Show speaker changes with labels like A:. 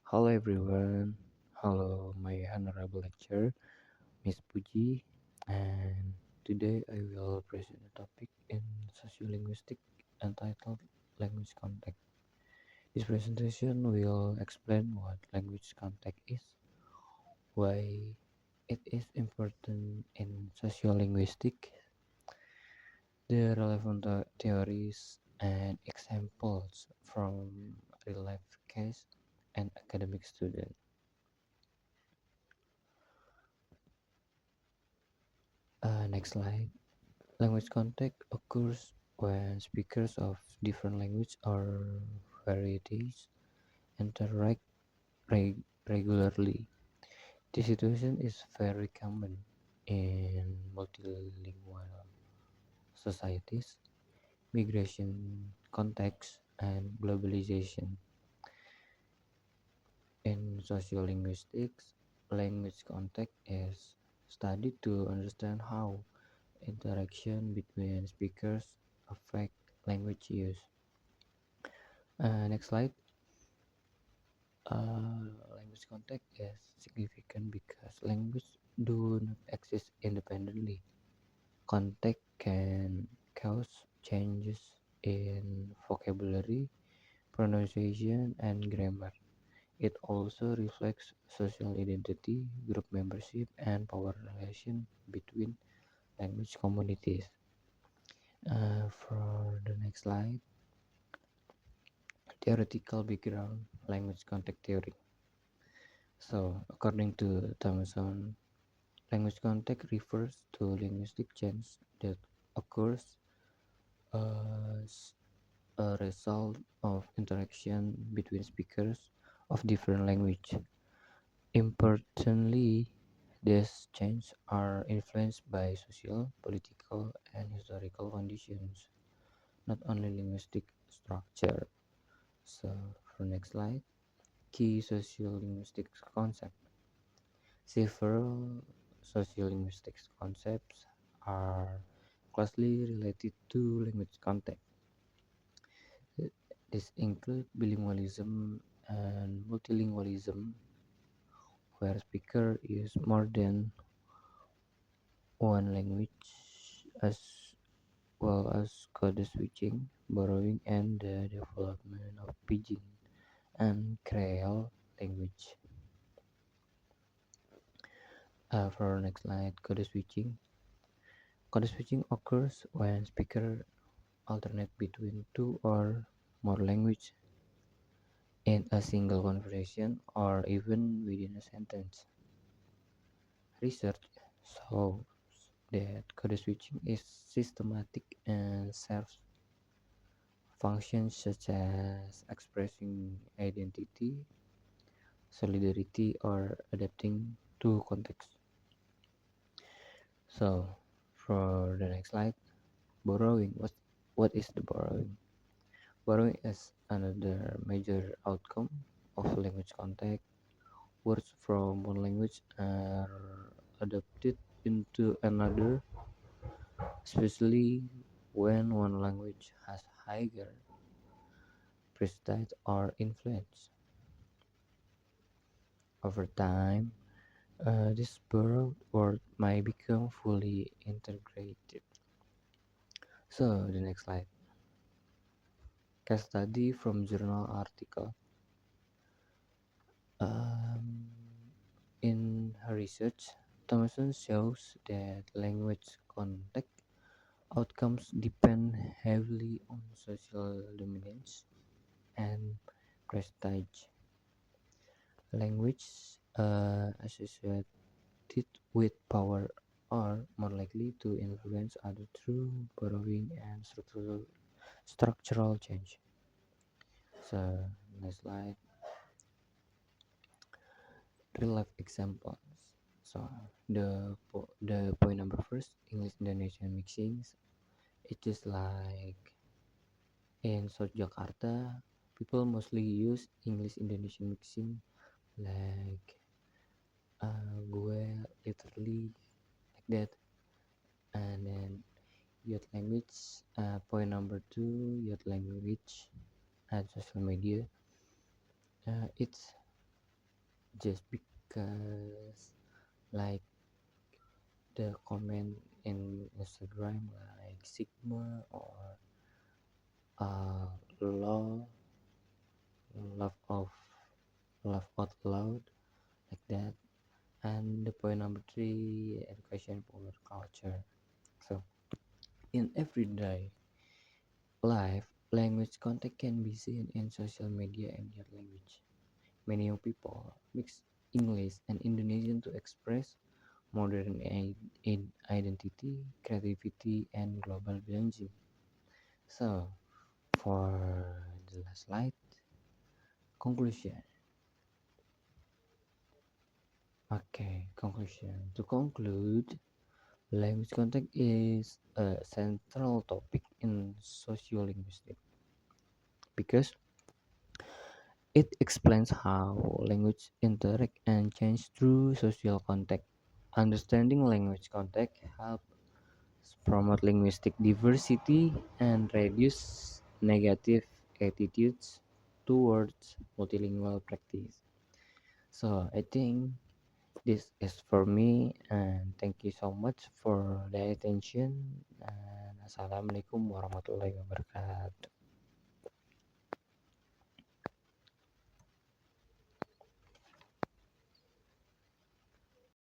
A: Hello everyone. Hello my honorable lecturer, Miss Puji. And today I will present a topic in sociolinguistics entitled language context. This presentation will explain what language context is, why it is important in sociolinguistics, the relevant theories and examples from real life case and academic student. Next slide. Language contact occurs when speakers of different language or varieties interact regularly. This situation is very common in multilingual societies, migration contexts, and globalization. In sociolinguistics, language context is studied to understand how interaction between speakers affect language use. Next slide. Language context is significant because language do not exist independently. Context can cause changes in vocabulary, pronunciation, and grammar. It also reflects social identity, group membership, and power relation between language communities. For the next slide, theoretical background language context theory. So, according to Thomason, language context refers to linguistic change that occurs as a result of interaction between speakers of different language. Importantly, these changes are influenced by social, political, and historical conditions, not only linguistic structure. So, for next slide, key sociolinguistic concept. Several sociolinguistics concepts are closely related to language context. This include bilingualism and multilingualism, where speakers use more than one language, as well as code switching, borrowing, and the development of pidgin and Creole language. For next slide, code switching. Code switching occurs when speakers alternate between two or more languages in a single conversation or even within a sentence. Research shows that code switching is systematic and serves functions such as expressing identity, solidarity, or adapting to context. So, for the next slide, borrowing. What is the borrowing? Borrowing is another major outcome of language contact. Words from one language are adapted into another, especially when one language has higher prestige or influence. Over time, this borrowed word might become fully integrated. So, the next slide. Case study from journal article. Um, in her research, Thomason shows that language contact outcomes depend heavily on social dominance and prestige. Language associated with power are more likely to influence others through borrowing and structural change. So, next slide, real life examples. So, the point number first, English Indonesian mixings. It is like in South Jakarta, people mostly use English Indonesian mixing like gue literally like that. And then youth language, point number two, youth language and social media. It's just because like the comment in Instagram like Sigma or uh law love of love out loud like that. And the point number three, education for culture. So in everyday life, language content can be seen in social media and their language. Many young people mix English and Indonesian to express modern identity, creativity, and global belonging. So, for the last slide, conclusion. Okay, conclusion. To conclude, language content is a central topic in sociolinguistics because it explains how language interact and change through social context. Understanding language context helps promote linguistic diversity and reduce negative attitudes towards multilingual practice. So I think this is for me, and thank you so much for the attention, and assalamualaikum warahmatullahi wabarakatuh.